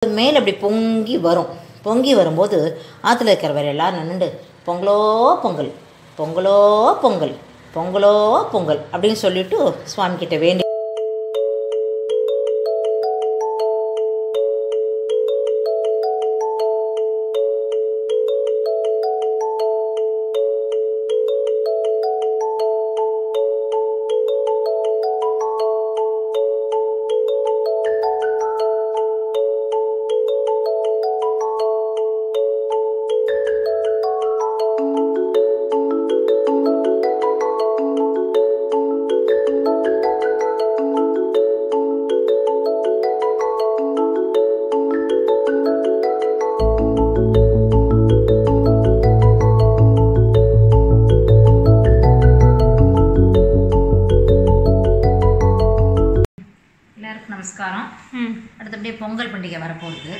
மேலே அப்படி பொங்கி வரும். பொங்கி வரும்போது ஆற்றுல இருக்கிறவர் எல்லோரும் நின்றுண்டு பொங்கலோ பொங்கல், பொங்கலோ பொங்கல், பொங்கலோ பொங்கல் அப்படின்னு சொல்லிவிட்டு சுவாமிக்கிட்ட வேண்டி நமஸ்காரம். அடுத்தபடியே பொங்கல் பண்டிகை வரப்போகுது.